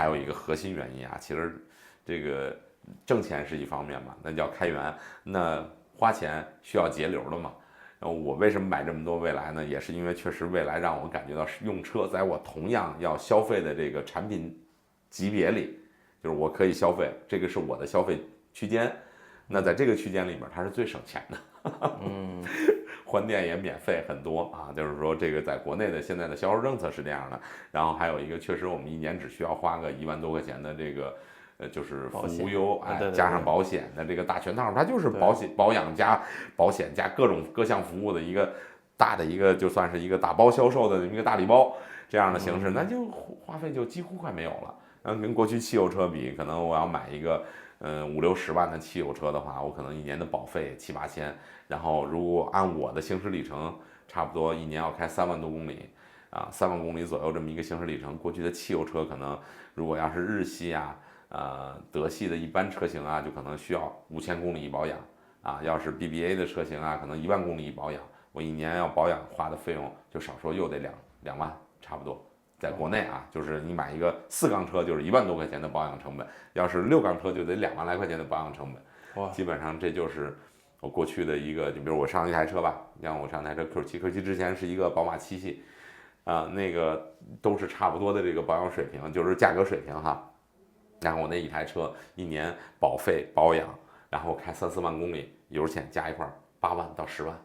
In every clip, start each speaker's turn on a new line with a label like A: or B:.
A: 还有一个核心原因啊，其实这个挣钱是一方面嘛，那叫开源，那花钱需要节流的嘛。我为什么买这么多蔚来呢？也是因为确实蔚来让我感觉到用车，在我同样要消费的这个产品级别里，就是我可以消费，这个是我的消费区间。那在这个区间里面，它是最省钱的。换电也免费很多啊，就是说这个在国内的现在的销售政策是这样的。然后还有一个，确实我们一年只需要花个1万多块钱的这个。就是服务优，加上保险的这个大全套，它就是保养加保险加各项服务的一个大的一个，就算是一个打包销售的一个大礼包这样的形式，那就花费就几乎快没有了。然后跟过去汽油车比，可能我要买一个5、60万的汽油车的话，我可能一年的保费7、8千，然后如果按我的行驶里程，差不多一年要开3万多公里啊，3万公里左右这么一个行驶里程。过去的汽油车可能如果要是日系啊。德系的一般车型啊，就可能需要5000公里一保养啊。要是 BBA 的车型啊，可能1万公里一保养。我一年要保养花的费用，就少说又得两万，差不多。在国内啊，就是你买一个4缸车，就是1万多块钱的保养成本；要是6缸车，就得2万来块钱的保养成本。基本上这就是我过去的一个，就比如我上一台车吧，像我上台车 Q7之前是一个宝马7系，那个都是差不多的这个保养水平，就是价格水平哈。然后我那一台车一年保费保养，然后开3、4万公里，油钱加一块8万到10万，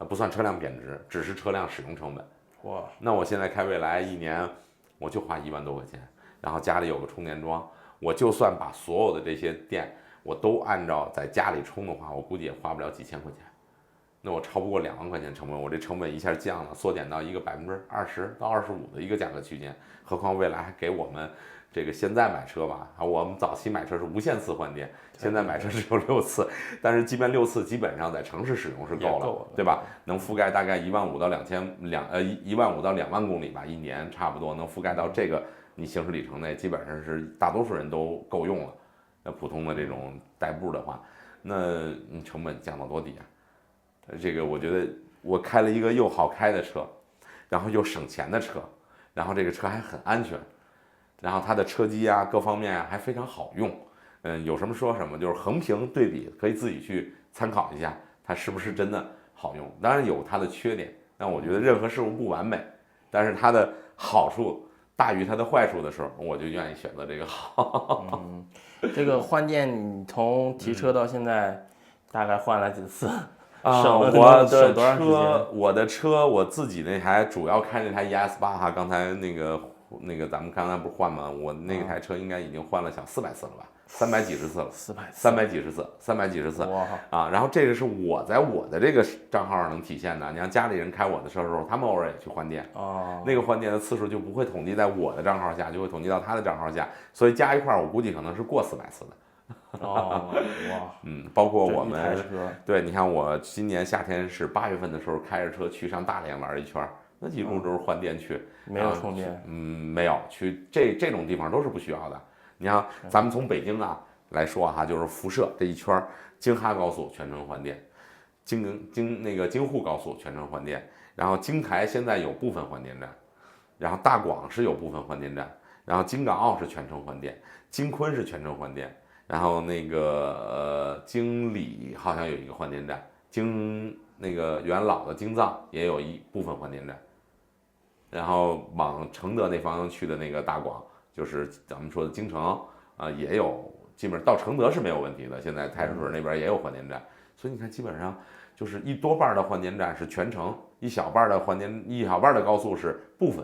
A: 不算车辆贬值，只是车辆使用成本。
B: 哇！
A: 那我现在开蔚来一年我就花1万多块钱，然后家里有个充电桩，我就算把所有的这些电我都按照在家里充的话，我估计也花不了几千块钱。那我超不过2万块钱成本，我这成本一下降了，缩减到一个20%到25%的一个价格区间。何况蔚来还给我们。这个现在买车吧，我们早期买车是无限次换电，现在买车只有6次，但是即便6次，基本上在城市使用是够了，对吧？能覆盖大概15000到1万5到2万公里吧，一年差不多能覆盖到这个你行驶里程内，基本上是大多数人都够用了。那普通的这种代步的话，那你成本降到多低啊？这个我觉得我开了一个又好开的车，然后又省钱的车，然后这个车还很安全。然后它的车机啊，各方面啊还非常好用，有什么说什么，就是横屏对比，可以自己去参考一下，它是不是真的好用。当然有它的缺点，但我觉得任何事物不完美，但是它的好处大于它的坏处的时候，我就愿意选择这个好。
B: 这个换电，你从提车到现在，大概换了几次？
A: 我的车，我自己那台主要开那台 ES8哈，刚才那个咱们刚才不是换吗？我那台车应该已经换了小400次了吧，300几十次了，300几十次啊！然后这个是我在我的这个账号上能体现的。你像家里人开我的车的时候，他们偶尔也去换电，那个换电的次数就不会统计在我的账号下，就会统计到他的账号下，所以加一块我估计可能是过400次的。包括我们对，你看我今年夏天是8月份的时候开着车去上大连玩一圈。那几路都是换电去，
B: 没有充电，
A: 没有去这种地方都是不需要的。你看，咱们从北京啊来说哈，就是辐射这一圈，京哈高速全程换电，京沪高速全程换电，然后京台现在有部分换电站，然后大广是有部分换电站，然后京港澳是全程换电，京昆是全程换电，然后那个京里好像有一个换电站，那个原老的京藏也有一部分换电站。然后往承德那方向去的那个大广，就是咱们说的京城啊，也有，基本上到承德是没有问题的。现在太水那边也有换电站，所以你看，基本上就是一多半的换电站是全程，一小半的高速是部分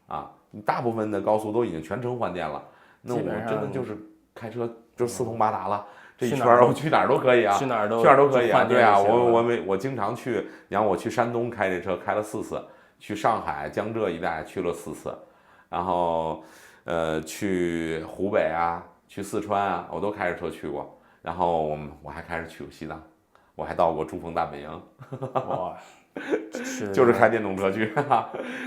A: 啊，大部分的高速都已经全程换电了。那我真的就是开车就四通八达了。这一圈我去哪儿都可以啊，
B: 去哪儿都
A: 可以啊，对啊，我经常去，你看我去山东开这车开了4次。去上海、江浙一带去了4次，然后去湖北啊，去四川啊，我都开着车去过。然后我还开着去过西藏，我还到过珠峰大本营。
B: 哇，
A: 就是开电动车去，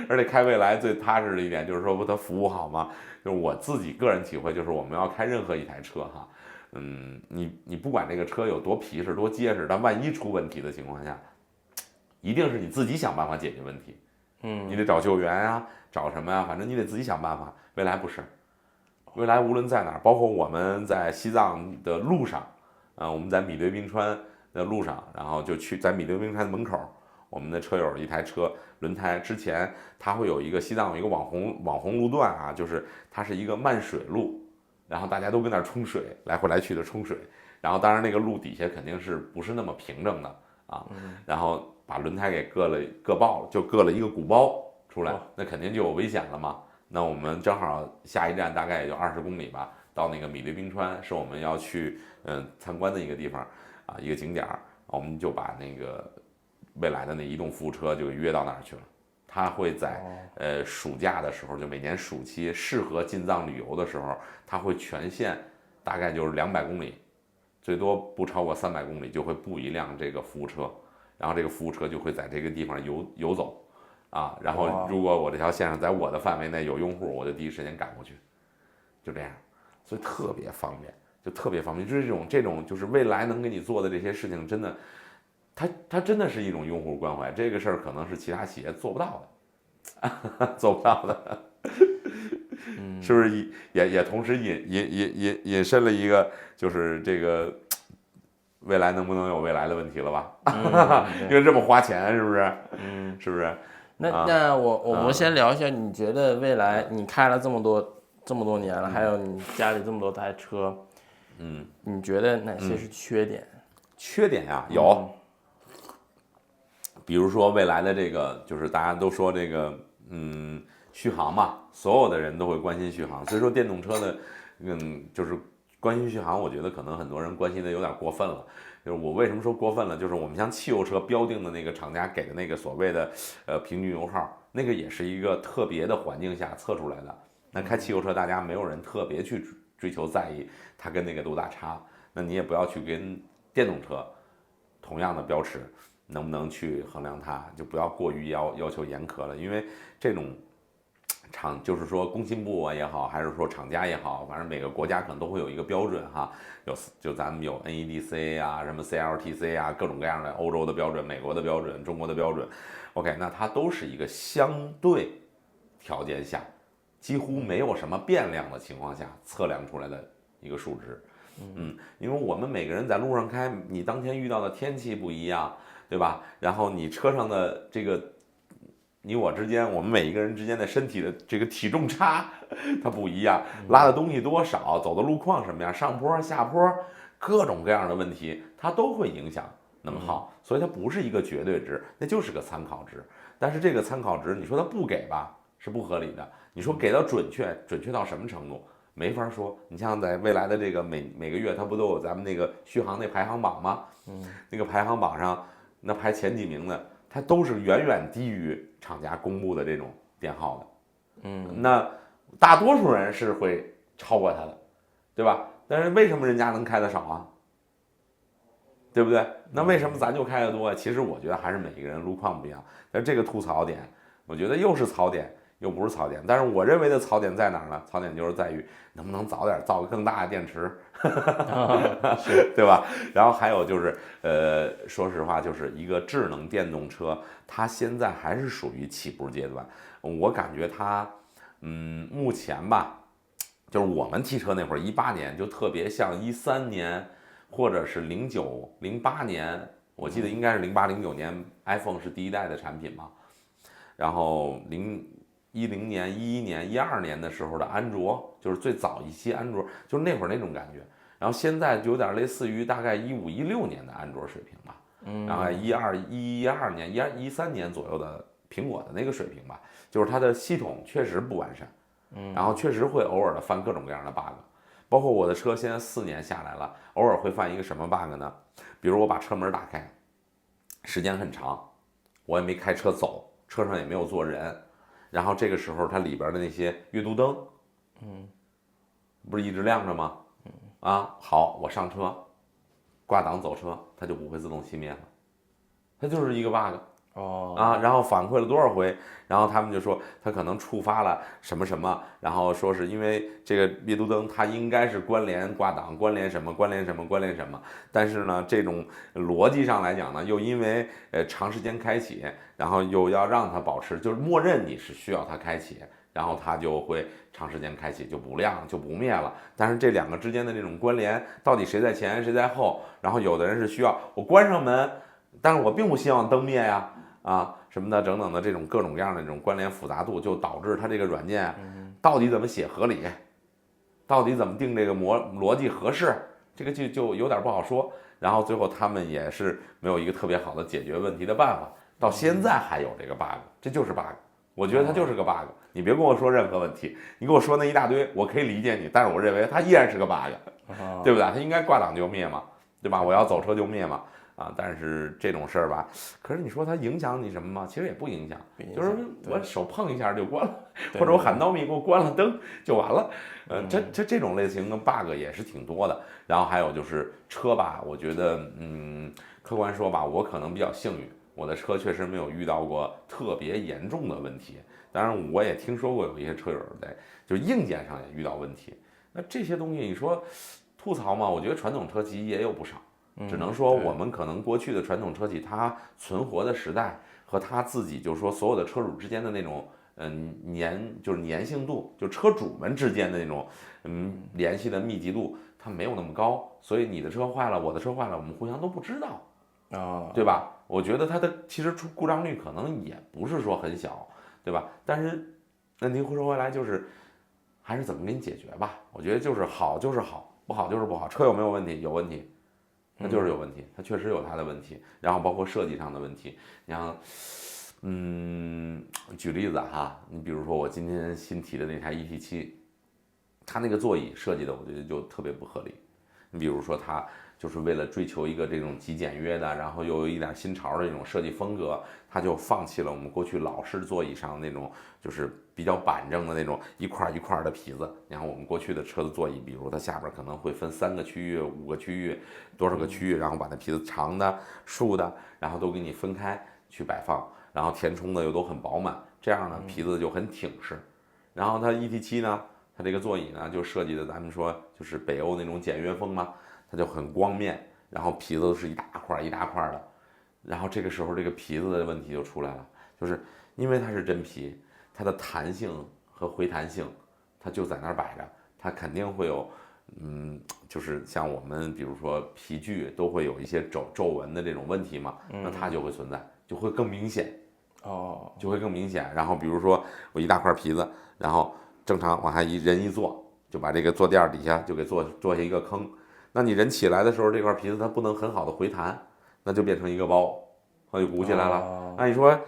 A: 而且开蔚来最踏实的一点就是说它服务好嘛。就是我自己个人体会，就是我们要开任何一台车哈，你不管这个车有多皮实、多结实，但万一出问题的情况下，一定是你自己想办法解决问题。你得找救援啊，找什么呀？反正你得自己想办法。蔚来不是，未来无论在哪儿，包括我们在西藏的路上，我们在米堆冰川的路上，然后就去在米堆冰川门口，我们的车友一台车轮胎之前它会有一个西藏有一个网红路段啊，就是它是一个漫水路，然后大家都跟那儿冲水，来回来去的冲水，然后当然那个路底下肯定是不是那么平整的啊，然后把轮胎给硌爆了，就硌了一个鼓包出来，那肯定就有危险了嘛。那我们正好下一站大概也就20公里吧，到那个米堆冰川，是我们要去参观的一个地方啊，一个景点儿，我们就把那个未来的那移动服务车就约到那儿去了。他会在暑假的时候，就每年暑期适合进藏旅游的时候，他会全线大概就是200公里，最多不超过300公里就会布一辆这个服务车，然后这个服务车就会在这个地方游走。啊，然后如果我这条线上在我的范围内有用户，我就第一时间赶过去，就这样，所以特别方便，就特别方便。就是这种就是未来能给你做的这些事情，真的，它真的是一种用户关怀，这个事儿可能是其他企业做不到的，做不到的，是不是也同时引申了一个就是这个未来能不能有未来的问题了吧？因为这么花钱，是不是？是不是？
B: 那我们先聊一下，你觉得未来你开了这么多年了，还有你家里这么多台车，你觉得哪些是缺点？
A: 缺点呀，有，比如说未来的这个，就是大家都说这个，续航嘛，所有的人都会关心续航，所以说电动车的，就是关心续航，我觉得可能很多人关心的有点过分了。就是我为什么说过分了？就是我们像汽油车标定的那个厂家给的那个所谓的平均油耗，那个也是一个特别的环境下测出来的。那开汽油车，大家没有人特别去追求在意它跟那个多大差，那你也不要去跟电动车同样的标尺能不能去衡量它，就不要过于要求严苛了，因为这种就是说工信部啊也好，还是说厂家也好，反正每个国家可能都会有一个标准哈，就咱们有 NEDC 啊，什么 CLTC 啊，各种各样的欧洲的标准、美国的标准、中国的标准。OK， 那它都是一个相对条件下，几乎没有什么变量的情况下测量出来的一个数值。因为我们每个人在路上开，你当天遇到的天气不一样，对吧？然后你车上的这个。你我之间，我们每一个人之间的身体的这个体重差，它不一样，拉的东西多少，走的路况什么样，上坡下坡，各种各样的问题，它都会影响能耗，所以它不是一个绝对值，那就是个参考值。但是这个参考值，你说它不给吧，是不合理的。你说给到准确到什么程度，没法说。你像在未来的这个每个月，它不都有咱们那个续航那排行榜吗？那个排行榜上，那排前几名的。它都是远远低于厂家公布的这种电耗的，那大多数人是会超过它的，对吧？但是为什么人家能开得少啊？对不对？那为什么咱就开得多啊？其实我觉得还是每个人路况不一样。但这个吐槽点，我觉得又是槽点，又不是槽点。但是我认为的槽点在哪儿呢？槽点就是在于能不能早点造个更大的电池，对吧？然后还有就是，说实话，就是一个智能电动车，它现在还是属于起步阶段。我感觉它，目前吧，就是我们提车那会儿，18年就特别像13年，或者是09、08年，我记得应该是08、09年 ，iPhone 是第一代的产品嘛。然后10年、11年、12年的时候的安卓，就是最早一期安卓，就是那会儿那种感觉。然后现在就有点类似于大概15、16年的安卓水平吧，然后12年、13年左右的苹果的那个水平吧，就是它的系统确实不完善，然后确实会偶尔的犯各种各样的 bug，包括我的车现在4年下来了，偶尔会犯一个什么 bug 呢？比如我把车门打开，时间很长，我也没开车走，车上也没有坐人，然后这个时候它里边的那些阅读灯，不是一直亮着吗？好，我上车，挂档走车，它就不会自动熄灭了，它就是一个 bug。然后反馈了多少回，然后他们就说他可能触发了什么什么，然后说是因为这个阅读灯它应该是关联挂档，关联什么，但是呢，这种逻辑上来讲呢，又因为长时间开启，然后又要让它保持，就是默认你是需要它开启，然后它就会长时间开启，就不亮就不灭了。但是这两个之间的这种关联，到底谁在前谁在后？然后有的人是需要我关上门，但是我并不希望灯灭呀，什么的等等的这种各种各样的这种关联复杂度，就导致它这个软件到底怎么写合理，到底怎么定这个逻辑合适，这个就有点不好说。然后最后他们也是没有一个特别好的解决问题的办法，到现在还有这个 bug， 这就是 bug。我觉得它就是个 bug， 你别跟我说任何问题，你跟我说那一大堆，我可以理解你，但是我认为它依然是个 bug， 对不对？它应该挂档就灭嘛，对吧？我要走车就灭嘛，但是这种事儿吧，可是你说它影响你什么吗？其实也不影响，就是我手碰一下就关了，或者我喊闹米给我关了灯就完了。这种类型的 bug 也是挺多的。然后还有就是车吧，我觉得客观说吧，我可能比较幸运，我的车确实没有遇到过特别严重的问题。当然，我也听说过有一些车友在就硬件上也遇到问题。那这些东西你说吐槽嘛？我觉得传统车企也有不少，只能说我们可能过去的传统车企它存活的时代和它自己就是说所有的车主之间的那种粘性度，就车主们之间的那种联系的密集度，它没有那么高，所以你的车坏了，我的车坏了，我们互相都不知道对吧？我觉得它的其实出故障率可能也不是说很小，对吧？但是问题说回来就是还是怎么给你解决吧。我觉得就是好就是好，不好就是不好。车有没有问题？有问题，它就是有问题，它确实有它的问题，然后包括设计上的问题。你像举例子哈，你比如说我今天新提的那台 ET7，它那个座椅设计的，我觉得就特别不合理。你比如说它就是为了追求一个这种极简约的，然后又有一点新潮的这种设计风格，它就放弃了我们过去老式座椅上那种就是比较板正的那种一块一块的皮子。然后我们过去的车的座椅，比如它下边可能会分3个区域、5个区域、多少个区域，然后把那皮子长的、竖的，然后都给你分开去摆放。然后填充的又都很饱满，这样呢皮子就很挺实。然后它 ET7 呢，它这个座椅呢就设计的咱们说就是北欧那种简约风嘛，它就很光面，然后皮子都是一大块一大块的。然后这个时候这个皮子的问题就出来了，就是因为它是真皮，它的弹性和回弹性它就在那儿摆着，它肯定会有就是像我们比如说皮具都会有一些皱纹的这种问题嘛，那它就会存在，就会更明显。就会更明显。然后比如说我一大块皮子，然后正常往下人一坐，就把这个坐垫底下就给做下一个坑。那你人起来的时候，这块皮子它不能很好的回弹，那就变成一个包，它就鼓起来了。那你说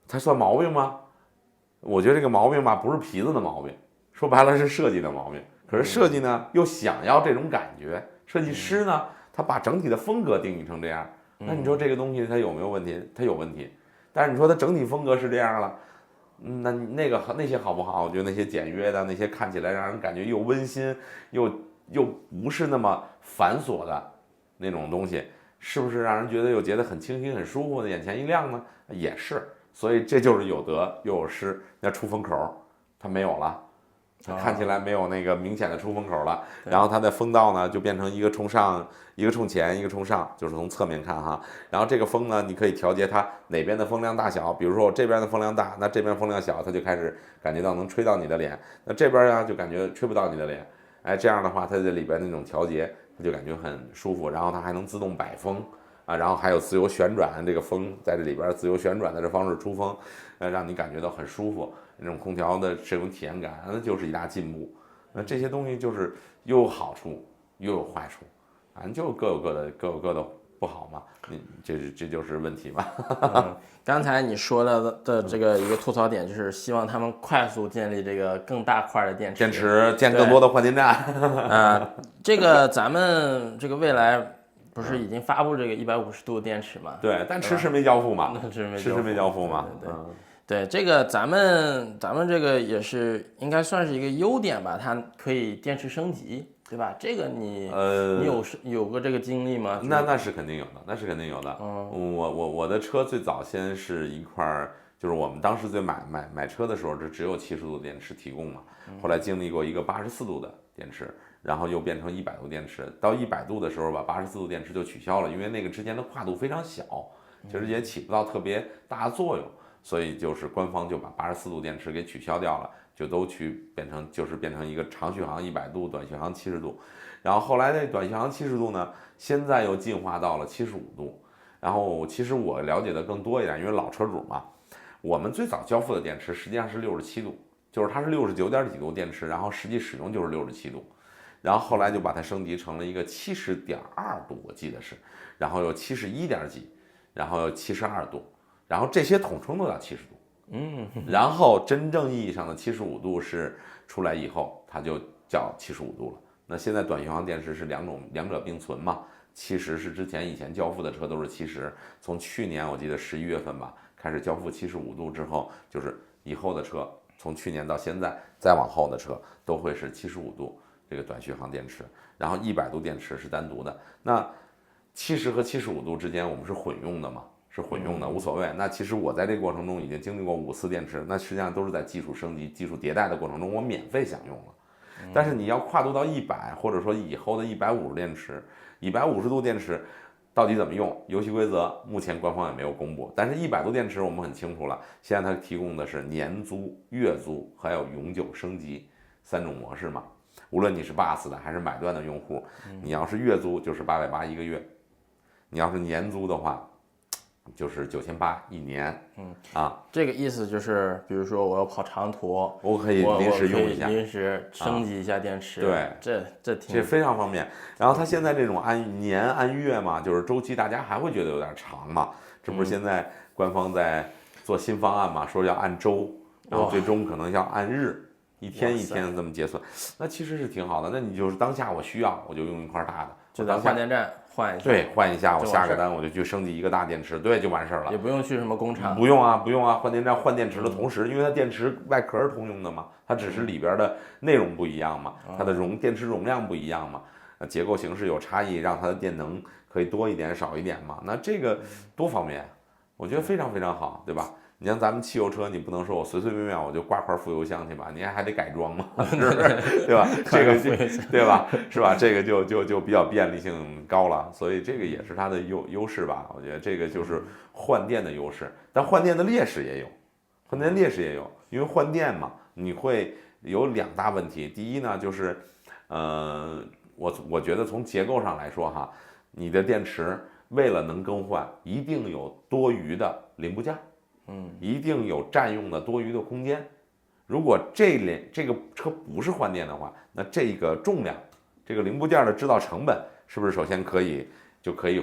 A: 它算毛病吗？我觉得这个毛病吧，不是皮子的毛病，说白了是设计的毛病。可是设计呢又想要这种感觉，设计师呢他把整体的风格定义成这样，那你说这个东西它有没有问题？它有问题。但是你说它整体风格是这样了，那些好不好？我觉得那些简约的，那些看起来让人感觉又温馨又不是那么繁琐的那种东西，是不是让人觉得又觉得很清新、很舒服的，眼前一亮呢？也是，所以这就是有得又有失。那出风口它没有了，它看起来没有那个明显的出风口了，然后它的风道呢就变成一个冲上，一个冲前，一个冲上，就是从侧面看哈。然后这个风呢，你可以调节它哪边的风量大小，比如说我这边的风量大，那这边风量小，它就开始感觉到能吹到你的脸，那这边呢就感觉吹不到你的脸。哎，这样的话，它在里边那种调节，它就感觉很舒服。然后它还能自动摆风然后还有自由旋转，这个风在这里边自由旋转的这方式出风，让你感觉到很舒服。那种空调的使用体验感，那就是一大进步。那这些东西就是又有好处又有坏处，反正就各有各的不好嘛。这就是问题嘛。
B: 刚才你说的这个一个吐槽点就是希望他们快速建立这个更大块的电池，
A: 建更多的换电站。
B: 这个咱们这个未来不是已经发布这个150度电池嘛？
A: 对，但迟迟没交付嘛。
B: 迟
A: 迟没交付嘛。
B: 对，这个咱们这个也是应该算是一个优点吧，它可以电池升级，对吧？这个你有过这个经历吗？
A: 那是肯定有的，那是肯定有的。我的车最早先是一块，就是我们当时在买车的时候，这只有70度电池提供嘛。后来经历过一个84度的电池，然后又变成100度电池。到100度的时候吧，84度电池就取消了，因为那个之间的跨度非常小，其实也起不到特别大的作用。所以就是官方就把84度电池给取消掉了，就都去变成一个长续航100度，短续航70度。然后后来那短续航70度呢，现在又进化到了75度。然后其实我了解的更多一点，因为老车主嘛，我们最早交付的电池实际上是67度，就是它是69点几度电池，然后实际使用就是67度。然后后来就把它升级成了一个70.2度，我记得是，然后又71点几，然后又72度，然后这些统称都叫70度。然后真正意义上的75度是出来以后，它就叫75度了。那现在短续航电池是两者并存嘛？70是以前交付的车都是70，从去年我记得11月份吧开始交付75度之后，就是以后的车从去年到现在再往后的车都会是75度这个短续航电池，然后100度电池是单独的。那70和75度之间我们是混用的嘛？是混用的，无所谓。那其实我在这个过程中已经经历过5次电池，那实际上都是在技术升级、技术迭代的过程中，我免费享用了。但是你要跨度到100，或者说以后的150电池，150度电池到底怎么用？游戏规则目前官方也没有公布。但是100度电池我们很清楚了，现在它提供的是年租、月租还有永久升级3种模式嘛。无论你是 BUS 的还是买断的用户，你要是月租就是880一个月，你要是年租的话，就是9800一年。
B: 这个意思就是，比如说我要跑长途，
A: 我可以临时用一下，
B: 临时升级一下电池。
A: 对，这非常方便。然后它现在这种按年按月嘛，就是周期，大家还会觉得有点长嘛。这不是现在官方在做新方案嘛，说要按周，然后最终可能要按日。一天一天这么结算，那其实是挺好的。那你就是当下我需要，我就用一块大的，
B: 就在换电站换一下。
A: 对，换一下，我下个单我就去升级一个大电池，对，就完事儿了。
B: 也不用去什么工厂。
A: 不用啊，不用啊，换电站换电池的同时，因为它电池外壳是通用的嘛，它只是里边的内容不一样嘛，它的电池容量不一样嘛，结构形式有差异，让它的电能可以多一点少一点嘛。那这个多方便，我觉得非常非常好，对吧？你像咱们汽油车，你不能说我随随便便我就挂块副油箱去吧，你还得改装嘛，是不是？对吧？这个对吧？是吧？这个就比较便利性高了，所以这个也是它的优势吧。我觉得这个就是换电的优势，但换电的劣势也有，因为换电嘛，你会有2大问题。第一呢，就是我觉得从结构上来说哈，你的电池为了能更换，一定有多余的零部件。一定有占用的多余的空间。如果这个车不是换电的话，那这个重量，这个零部件的制造成本是不是首先可以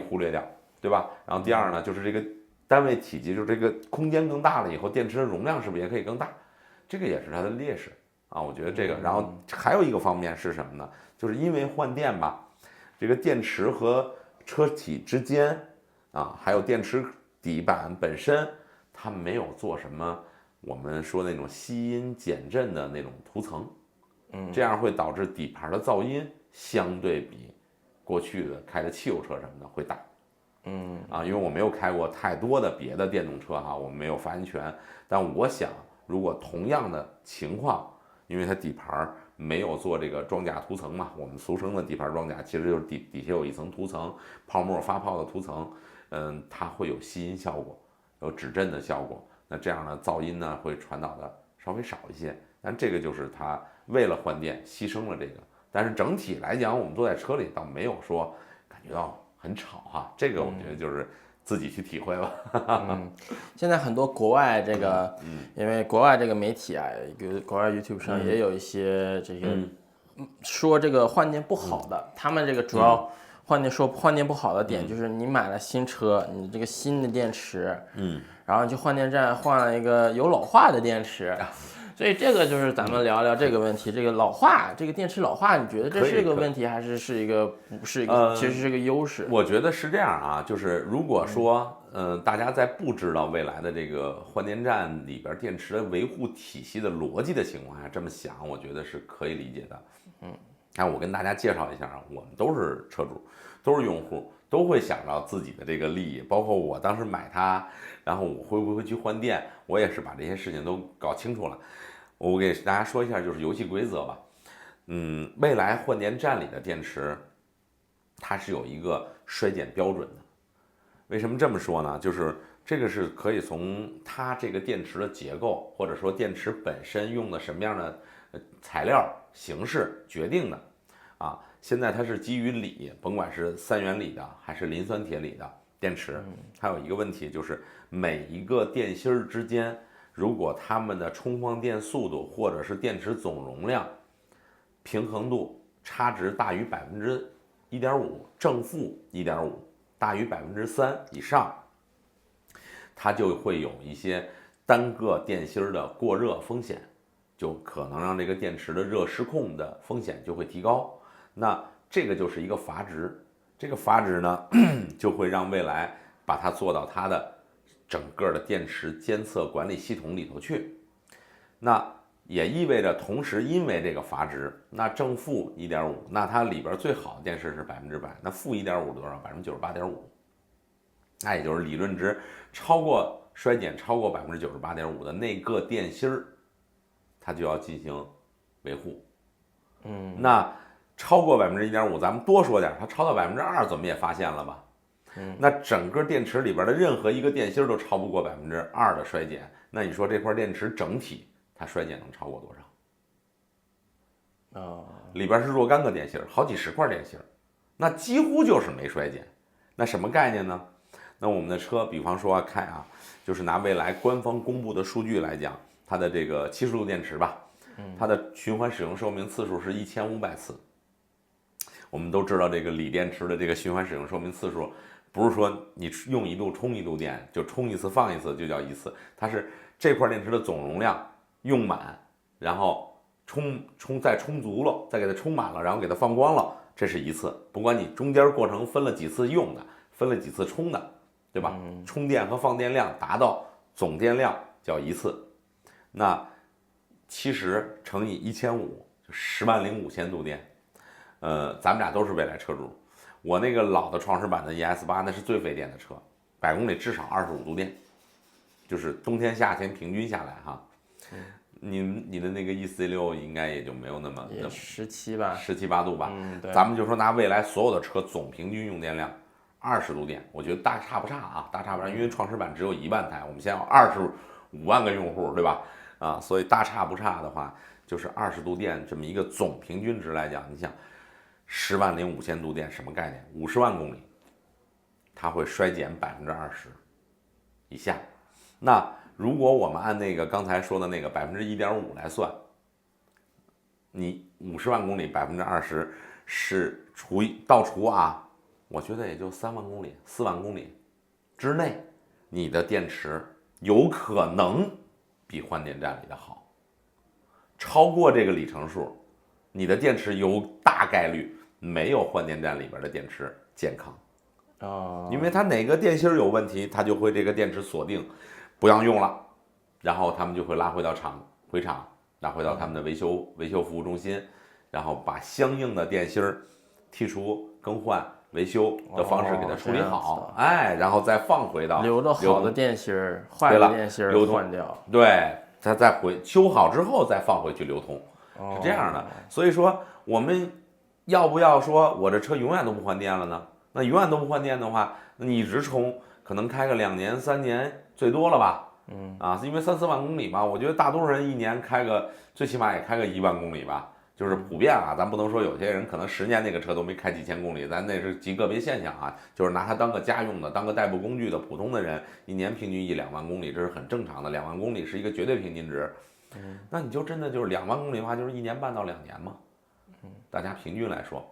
A: 忽略掉，对吧？然后第二呢，就是这个单位体积，就是这个空间更大了以后，电池的容量是不是也可以更大？这个也是它的劣势啊，我觉得这个。然后还有一个方面是什么呢？就是因为换电吧，这个电池和车体之间啊，还有电池底板本身。它没有做什么我们说那种吸音减震的那种涂层，这样会导致底盘的噪音相对比过去的开的汽油车什么的会大，因为我没有开过太多的别的电动车哈，我没有发言权，但我想如果同样的情况，因为它底盘没有做这个装甲涂层嘛，我们俗称的底盘装甲其实就是底下有一层涂层，泡沫发泡的涂层，它会有吸音效果。有止震的效果，那这样呢，噪音呢会传导的稍微少一些，但这个就是它为了换电牺牲了这个，但是整体来讲，我们坐在车里倒没有说感觉到很吵哈，这个我觉得就是自己去体会吧。
B: 现在很多国外这个，因为国外这个媒体啊，国外 YouTube 上也有一些这个说这个换电不好的，他们这个主要。换电不好的点就是你买了新车，你这个新的电池，然后你去换电站换了一个有老化的电池，所以这个就是咱们聊聊这个问题。这个老化，这个电池老化，你觉得这是个问题，还是一个不是一个？其实是个优势。
A: 我觉得是这样啊，就是如果说大家在不知道未来的这个换电站里边电池的维护体系的逻辑的情况下这么想，我觉得是可以理解的。我跟大家介绍一下啊，我们都是车主，都是用户，都会想到自己的这个利益，包括我当时买它，然后我会不会去换电，我也是把这些事情都搞清楚了。我给大家说一下就是游戏规则吧。未来换电站里的电池，它是有一个衰减标准的。为什么这么说呢？就是这个是可以从它这个电池的结构，或者说电池本身用的什么样的材料形式决定的啊。现在它是基于锂，甭管是3元锂的还是磷酸铁锂的电池，还有一个问题就是每一个电芯儿之间，如果它们的充放电速度或者是电池总容量平衡度差值大于1.5%，正负1.5%大于3%以上，它就会有一些单个电芯的过热风险，就可能让这个电池的热失控的风险就会提高。那这个就是一个阀值，这个阀值呢，就会让蔚来把它做到它的整个的电池监测管理系统里头去。那也意味着，同时因为这个阀值，那正负1.5%，那它里边最好的电势是100%，那负1.5%多少？98.5%。那也就是理论值衰减超过98.5%的那个电芯儿，它就要进行维护。那超过1.5%，咱们多说点，它超到2%，怎么也发现了吧？那整个电池里边的任何一个电芯都超不过2%的衰减，那你说这块电池整体它衰减能超过多少？里边是若干个电芯，好几十块电芯，那几乎就是没衰减。那什么概念呢？那我们的车，比方说看啊，就是拿蔚来官方公布的数据来讲，它的这个70度电池吧，它的循环使用寿命次数是1500次。我们都知道这个锂电池的这个循环使用寿命次数，不是说你用1度充1度电，就充一次放一次就叫一次，它是这块电池的总容量用满，然后再充足了，再给它充满了，然后给它放光了，这是一次。不管你中间过程分了几次用的，分了几次充的，对吧？充电和放电量达到总电量叫一次。那70乘以1500，就105000度电。咱们俩都是蔚来车主，我那个老的创始版的 ES8那是最费电的车，100公里至少25度电，就是冬天夏天平均下来哈。你的那个 EC6应该也就没有那么
B: 17吧
A: ，17、8度吧。
B: 对，
A: 咱们就说拿蔚来所有的车总平均用电量20度电，我觉得大差不差啊，大差不差，因为创始版只有1万台，我们现在有25万个用户，对吧？啊，所以大差不差的话，就是20度电这么一个总平均值来讲，你想105000度电什么概念？50万公里，它会衰减20%以下。那如果我们按那个刚才说的那个1.5%来算，你50万公里20%是倒除啊，我觉得也就3万公里、4万公里之内，你的电池有可能比换电站里的好。超过这个里程数，你的电池有大概率没有换电站里边的电池健康。因为它哪个电芯有问题，它就会这个电池锁定不让用了，然后他们就会拉回到回厂，拉回到他们的维修服务中心，然后把相应的电芯剔除、更换、维修的方式给它处理好，然后再放回到
B: 留着好的电芯，坏的电芯换掉，
A: 对，它再修好之后再放回去流通，是这样的。所以说我们要不要说我这车永远都不换电了呢？那永远都不换电的话，那你一直充，可能开个2年3年最多了吧？因为3、4万公里嘛，我觉得大多数人一年最起码也开个1万公里吧，就是普遍啊，咱不能说有些人可能10年那个车都没开几千公里，咱那是极个别现象啊，就是拿它当个家用的、当个代步工具的普通的人，一年平均1、2万公里，这是很正常的，2万公里是一个绝对平均值。那你就真的就是2万公里的话，就是1年半到2年嘛。大家平均来说，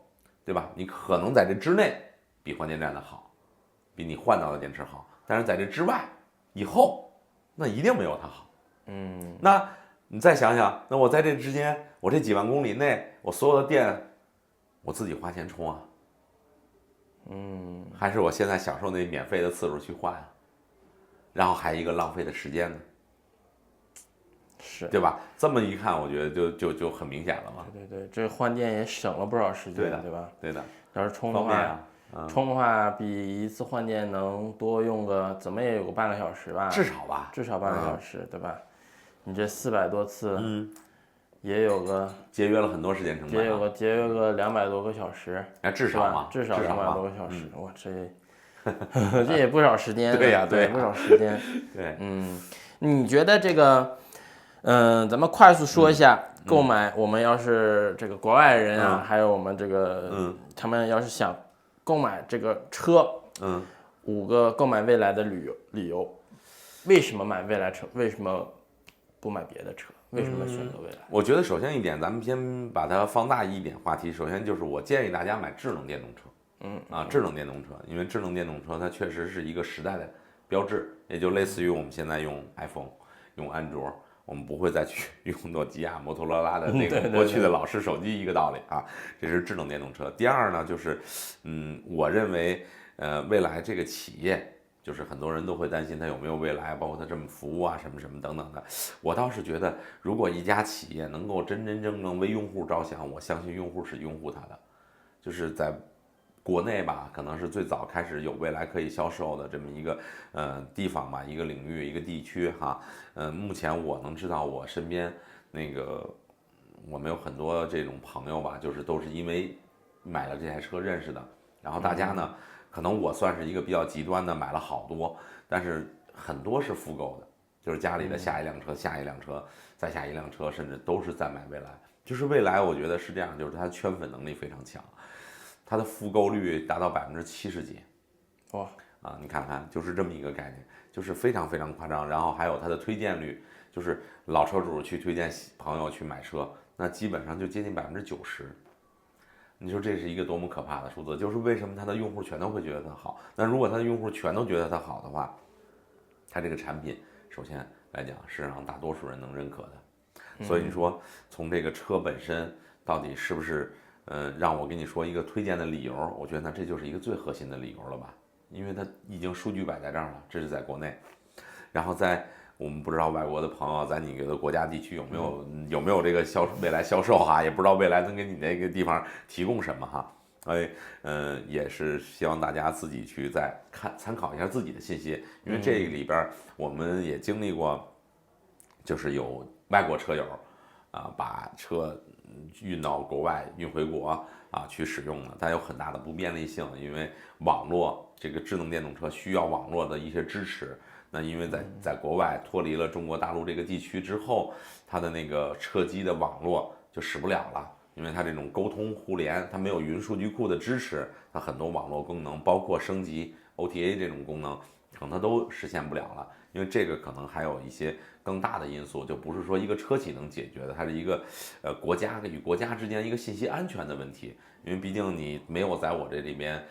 A: 对吧？你可能在这之内比换电站的好，比你换到的电池好，但是在这之外，以后那一定没有它好。那你再想想，那我在这之间，我这几万公里内，我所有的电，我自己花钱充啊，还是我现在享受那免费的次数去换啊，然后还一个浪费的时间呢，
B: 是
A: 对吧？这么一看，我觉得就很明显了嘛。
B: 对，这换电也省了不少时间，对吧？
A: 对的。
B: 要是充的话，比一次换电能多用个怎么也有个半个小时吧，
A: 至少吧，
B: 至少半个小时，对吧？你这400多次，也有个
A: 节约了很多时间成本，
B: 节约个200多个小时，
A: 至少嘛，
B: 至少200多个小时，哇，这这也不少时间。
A: 对呀，
B: 对，不少时间。
A: 对，
B: 你觉得这个，咱们快速说一下购买，我们要是这个国外人啊，还有我们这个，他们要是想购买这个车，5个购买蔚来的理由，为什么买蔚来车？为什么不买别的车？为什么选择蔚来？
A: 我觉得首先一点，咱们先把它放大一点话题。首先就是我建议大家买智能电动车，智能电动车，因为智能电动车它确实是一个时代的标志，也就类似于我们现在用 iPhone、用安卓，我们不会再去用诺基亚、摩托罗拉的那个过去的老式手机一个道理啊。这是智能电动车。第二呢，就是，我认为，蔚来这个企业。就是很多人都会担心它有没有未来，包括它这么服务啊，什么什么等等的。我倒是觉得，如果一家企业能够真真正正为用户着想，我相信用户是拥护它的。就是在国内吧，可能是最早开始有未来可以销售的这么一个地方吧，一个领域，一个地区哈。目前我能知道，我身边那个我们有很多这种朋友吧，就是都是因为买了这台车认识的。然后大家呢。可能我算是一个比较极端的，买了好多，但是很多是复购的，就是家里的下一辆车、下一辆车、再下一辆车，甚至都是在买蔚来。就是蔚来，我觉得是这样，就是它的圈粉能力非常强，它的复购率达到70%几，
B: 哇
A: 啊，你看看，就是这么一个概念，就是非常非常夸张。然后还有它的推荐率，就是老车主去推荐朋友去买车，那基本上就接近90%。你说这是一个多么可怕的数字？就是为什么他的用户全都会觉得它好？那如果他的用户全都觉得它好的话，它这个产品首先来讲是让大多数人能认可的。所以你说从这个车本身到底是不是让我给你说一个推荐的理由？我觉得那这就是一个最核心的理由了吧？因为它已经数据摆在这儿了，这是在国内，然后在。我们不知道外国的朋友在你的国家地区有没有这个未来销售哈，也不知道未来能给你那个地方提供什么哈，也是希望大家自己去再参考一下自己的信息，因为这里边我们也经历过，就是有外国车友啊把车运到国外运回国啊去使用了，但有很大的不便利性，因为网络这个智能电动车需要网络的一些支持。那因为在国外脱离了中国大陆这个地区之后，它的那个车机的网络就使不了了，因为它这种沟通互联，它没有云数据库的支持，它很多网络功能，包括升级 OTA 这种功能，可能它都实现不了了。因为这个可能还有一些更大的因素，就不是说一个车企能解决的，它是一个国家与国家之间一个信息安全的问题。因为毕竟你没有在我这里边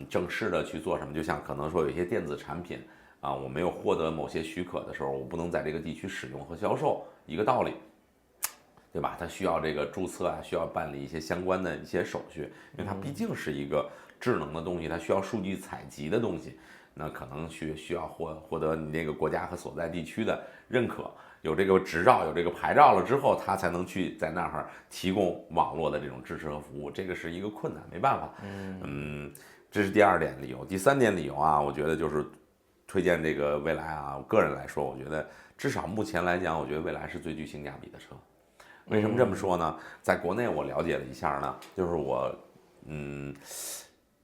A: 正式的去做什么，就像可能说有一些电子产品。啊，我没有获得某些许可的时候，我不能在这个地区使用和销售，一个道理，对吧？它需要这个注册啊，需要办理一些相关的一些手续，因为它毕竟是一个智能的东西，它需要数据采集的东西，那可能需要获得你那个国家和所在地区的认可，有这个执照，有这个牌照了之后，它才能去在那儿提供网络的这种支持和服务，这个是一个困难，没办法。这是第2点理由。第3点理由啊，我觉得就是。推荐这个蔚来啊，我个人来说，我觉得至少目前来讲，我觉得蔚来是最具性价比的车。为什么这么说呢？在国内我了解了一下呢，就是我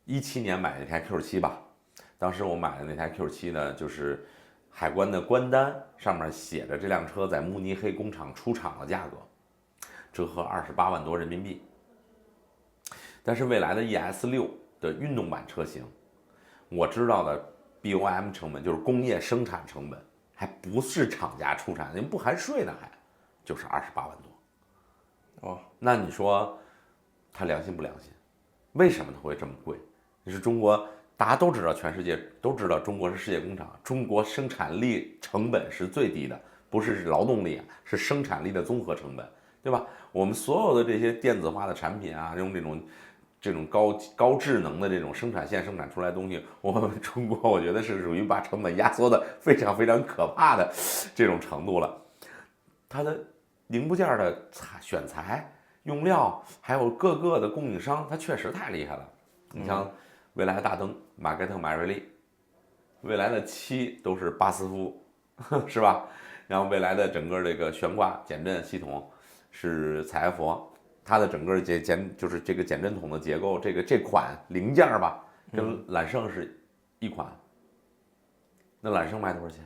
A: 17年买的那台 Q7吧，当时我买的那台 Q7呢，就是海关的关单上面写着这辆车在慕尼黑工厂出厂的价格，折合28万多人民币。但是蔚来的 ES6的运动版车型，我知道的。BOM 成本就是工业生产成本，还不是厂家出产，人不含税呢，就是28万多。
B: 哦，
A: 那你说它良心不良心？为什么它会这么贵？你是中国，大家都知道，全世界都知道中国是世界工厂，中国生产力成本是最低的，不是劳动力啊，是生产力的综合成本，对吧？我们所有的这些电子化的产品啊，用这种高智能的这种生产线生产出来的东西，我们中国我觉得是属于把成本压缩的非常非常可怕的这种程度了。它的零部件的选材、用料，还有各个的供应商，它确实太厉害了。你像蔚来的大灯，马盖特、马瑞利；蔚来的漆都是巴斯夫，是吧？然后蔚来的整个这个悬挂减震系统是采埃佛。它的整个就是这个减震筒的结构，这款零件吧，跟揽胜是一款。那揽胜卖多少钱？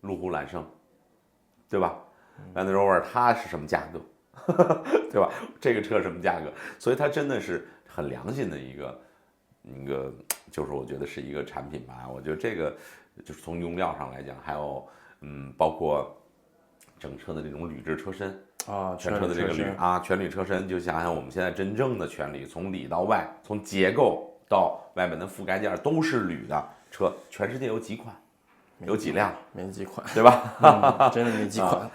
A: 路虎揽胜，对吧？Land Rover 它是什么价格？对吧？这个车什么价格？所以它真的是很良心的一个，就是我觉得是一个产品吧。我觉得这个就是从用料上来讲，还有包括整车的这种铝制车身
B: 啊，
A: 全车的这个全铝车身，就想想我们现在真正的全铝，从里到外，从结构到外面的覆盖件都是铝的车，全世界有几款？有几辆？
B: 没几款，
A: 对吧？
B: 真的没几款。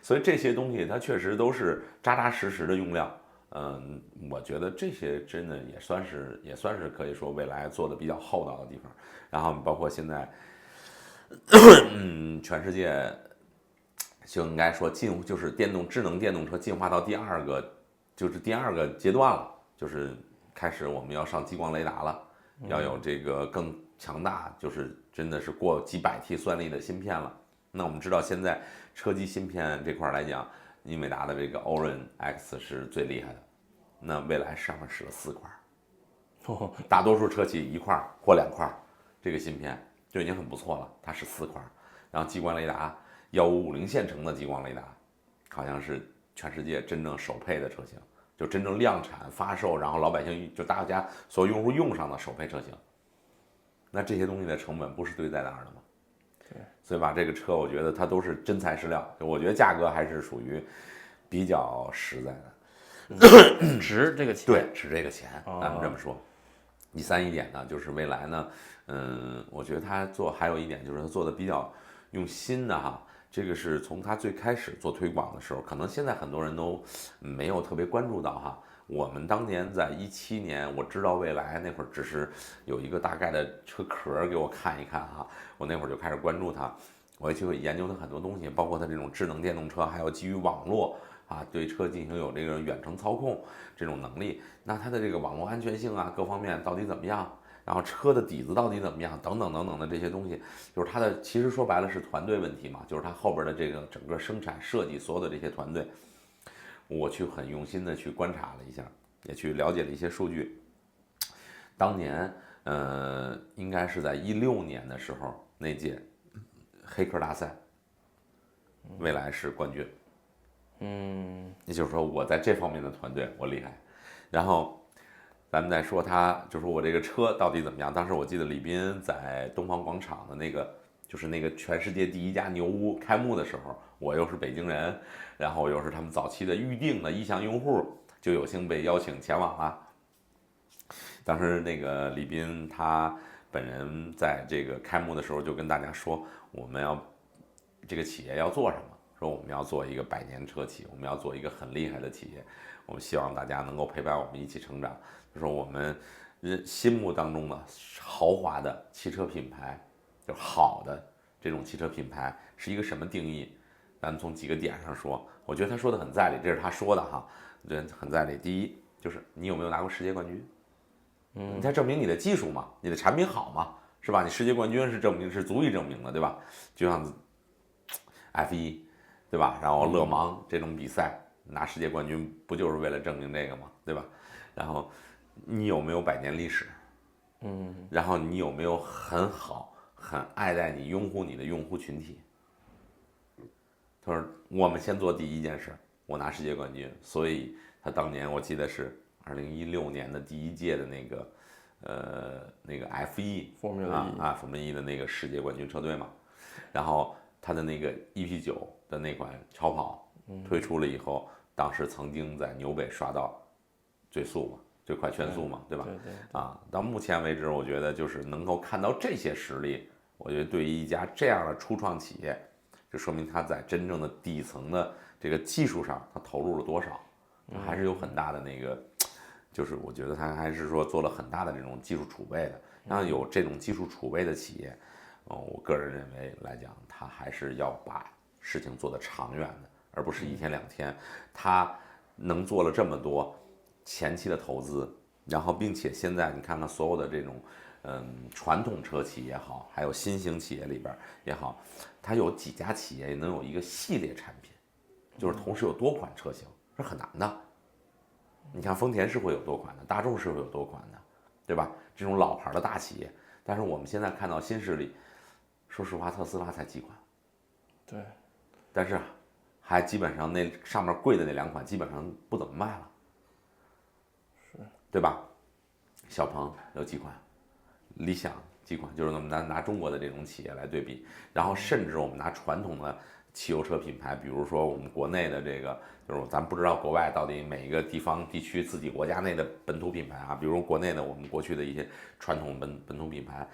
A: 所以这些东西它确实都是扎扎实实的用料。我觉得这些真的也算是可以说未来做的比较厚道的地方。然后包括现在，全世界就应该说就是智能电动车进化到第二个阶段了，就是开始我们要上激光雷达了，要有这个更强大，就是真的是过几百 T 算力的芯片了。那我们知道现在车机芯片这块来讲，英伟达的这个 Orin X 是最厉害的，那未来上面使了4块，大多数车企1块或2块，这个芯片就已经很不错了，它是4块。然后激光雷达1550线程的激光雷达，好像是全世界真正首配的车型，就真正量产发售，然后老百姓就大家所有用户用上的首配车型。那这些东西的成本不是堆在那儿的吗？
B: 对，
A: 所以吧，这个车我觉得它都是真材实料，我觉得价格还是属于比较实在的，
B: 值这个钱。
A: 对，值这个钱，咱们这么说。第三一点呢，就是未来呢，我觉得它还有一点就是它做的比较用心的哈。这个是从它最开始做推广的时候，可能现在很多人都没有特别关注到哈。我们当年在17年，我知道未来那会儿只是有一个大概的车壳给我看一看哈，我那会儿就开始关注它，我也去研究它很多东西，包括它这种智能电动车，还有基于网络啊，对车进行有这个远程操控这种能力，那它的这个网络安全性啊，各方面到底怎么样？然后车的底子到底怎么样？等等等等的这些东西，就是它的其实说白了是团队问题嘛，就是它后边的这个整个生产设计所有的这些团队。我去很用心的去观察了一下，也去了解了一些数据。当年，应该是在16年的时候，那届黑客大赛，未来是冠军。也就是说我在这方面的团队我厉害。然后，咱们再说就是我这个车到底怎么样？当时我记得李斌在东方广场的就是那个全世界第1家牛屋开幕的时候，我又是北京人，然后又是他们早期的预定的意向用户，就有幸被邀请前往了。当时那个李斌他本人在这个开幕的时候就跟大家说，我们这个企业要做什么？说我们要做一个100年车企，我们要做一个很厉害的企业，我们希望大家能够陪伴我们一起成长。就说我们心目当中的豪华的汽车品牌。就好的这种汽车品牌是一个什么定义？咱们从几个点上说，我觉得他说的很在理，这是他说的哈，我觉得很在理。第一就是你有没有拿过世界冠军？你才证明你的技术嘛，你的产品好嘛，是吧？你世界冠军是足以证明的，对吧？就像F1，对吧？然后勒芒这种比赛拿世界冠军，不就是为了证明这个吗？对吧？然后你有没有100年历史？然后你有没有很爱戴你、拥护你的用户群体？他说：“我们先做第一件事，我拿世界冠军。”所以他当年我记得是2016年的第1届的那个 F1 Formula 1的那个世界冠军车队嘛。然后他的那个 EP9的那款超跑推出了以后，当时曾经在纽北刷到最速嘛。最快圈速嘛，对吧？
B: 对。
A: 到目前为止，我觉得就是能够看到这些实力，我觉得对于一家这样的初创企业，就说明它在真正的底层的这个技术上，它投入了多少，还是有很大的那个，就是我觉得它还是说做了很大的这种技术储备的。然后有这种技术储备的企业，我个人认为来讲，它还是要把事情做得长远的，而不是1天2天。它能做了这么多。前期的投资，然后并且现在你看看所有的这种，传统车企也好，还有新兴企业里边也好，它有几家企业能有一个系列产品，就是同时有多款车型，是很难的。你看丰田是会有多款的，大众是会有多款的，对吧？这种老牌的大企业，但是我们现在看到新势力，说实话，特斯拉才几款，
B: 对，
A: 但是还基本上那上面贵的那2款基本上不怎么卖了，
B: 是，
A: 对吧？小鹏有几款，理想几款，就是我们拿中国的这种企业来对比，然后甚至我们拿传统的汽油车品牌，比如说我们国内的这个，就是咱不知道国外到底每一个地方地区自己国家内的本土品牌啊，比如国内的我们过去的一些传统本土品牌，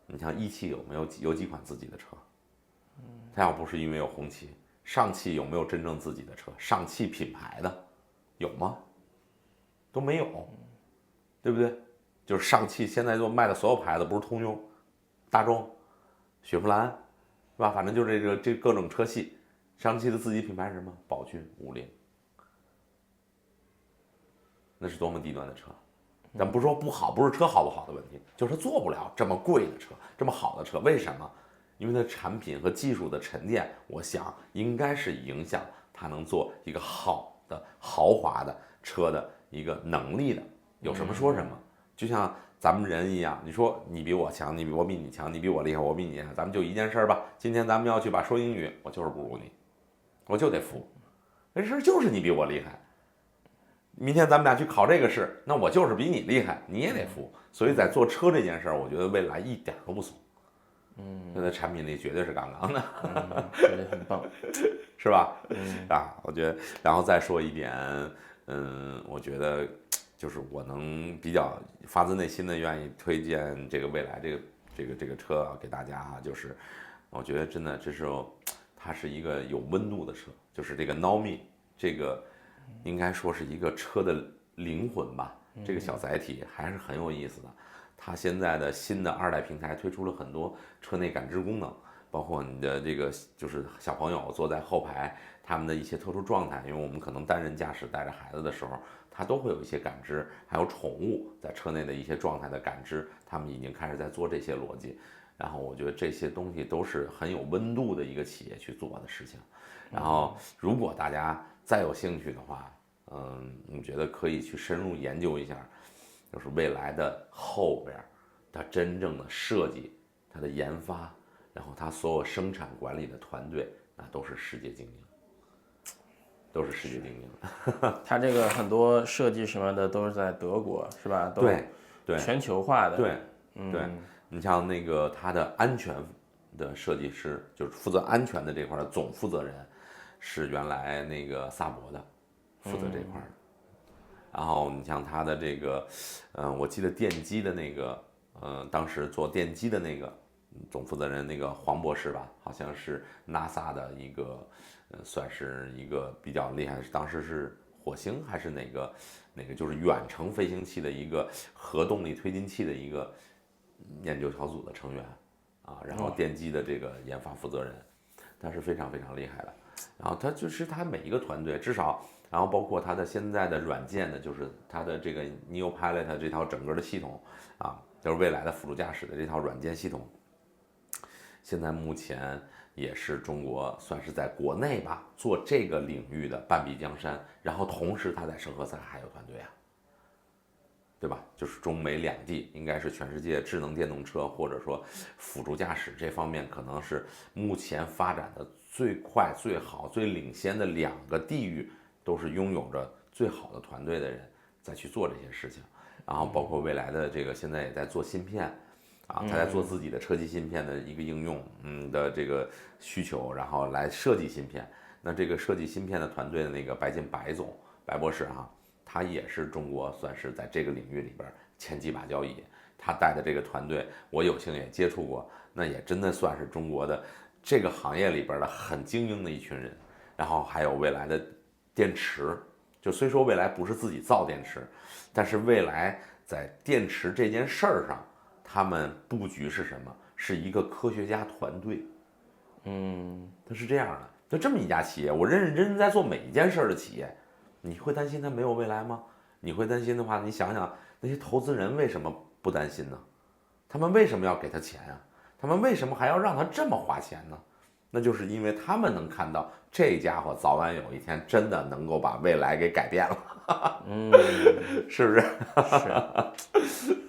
A: 你像一汽有几款自己的车？它要不是因为有红旗，上汽有没有真正自己的车？上汽品牌的有吗？都没有，对不对？就是上汽现在卖的所有牌子，不是通用、大众、雪佛兰，是吧？反正就这各种车系，上汽的自己品牌是什么？宝骏、50，那是多么低端的车。咱不是说不好，不是车好不好的问题，就是它做不了这么贵的车，这么好的车。为什么？因为它产品和技术的沉淀，我想应该是影响它能做一个好的豪华的车的一个能力的。有什么说什么，就像咱们人一样，你说你比我强，我比你强，你比我厉害，我比你厉害，咱们就一件事吧。今天咱们要去把说英语，我就是不如你，我就得服。这事就是你比我厉害。明天咱们俩去考这个试，那我就是比你厉害，你也得服。所以在做车这件事儿，我觉得蔚来一点都不怂。它的产品力绝对是杠杠的，
B: 觉得很棒，
A: 是吧？我觉得，然后再说一点，我觉得就是我能比较发自内心的愿意推荐这个蔚来这个车啊给大家啊，就是我觉得真的它是一个有温度的车，就是这个 Naomi 这个应该说是一个车的灵魂吧，这个小载体还是很有意思的。它现在的新的2代平台推出了很多车内感知功能，包括你的这个就是小朋友坐在后排，他们的一些特殊状态，因为我们可能单人驾驶带着孩子的时候，它都会有一些感知，还有宠物在车内的一些状态的感知，他们已经开始在做这些逻辑。然后我觉得这些东西都是很有温度的一个企业去做的事情。然后如果大家再有兴趣的话，我觉得可以去深入研究一下。就是未来的后边，它真正的设计、它的研发，然后它所有生产管理的团队，那都是世界精英，都是世界精英。
B: 它这个很多设计什么的都是在德国，是吧？都
A: 对，
B: 全球化的。
A: 对，你像那个它的安全的设计师，就是负责安全的这块的总负责人，是原来那个萨博的负责这块的。然后你像它的这个，我记得电机的那个，当时做电机的那个总负责人那个黄博士吧，好像是 NASA 的一个，算是一个比较厉害，当时是火星还是哪个就是远程飞行器的一个核动力推进器的一个研究小组的成员啊，然后电机的这个研发负责人，他是非常非常厉害的。然后他就是他每一个团队至少。然后包括它的现在的软件的，就是它的这个 NeoPilot 这套整个的系统啊，就是未来的辅助驾驶的这套软件系统，现在目前也是中国算是在国内吧做这个领域的半壁江山。然后同时它在圣何塞还有团队啊，对吧？就是中美两地应该是全世界智能电动车或者说辅助驾驶这方面可能是目前发展的最快、最好、最领先的2个地域。都是拥有着最好的团队的人在去做这些事情，然后包括未来的这个现在也在做芯片，啊，他在做自己的车机芯片的一个应用，的这个需求，然后来设计芯片。那这个设计芯片的团队的那个白博士哈，他也是中国算是在这个领域里边前几把交椅，他带的这个团队，我有幸也接触过，那也真的算是中国的这个行业里边的很精英的一群人。然后还有未来的电池，就虽说未来不是自己造电池，但是未来在电池这件事儿上，他们布局是什么？是一个科学家团队。它是这样的，就这么一家企业，我认认真真在做每一件事的企业，你会担心它没有未来吗？你会担心的话，你想想那些投资人为什么不担心呢？他们为什么要给他钱啊？他们为什么还要让他这么花钱呢？那就是因为他们能看到这家伙早晚有一天真的能够把未来给改变了，是不是？
B: 是。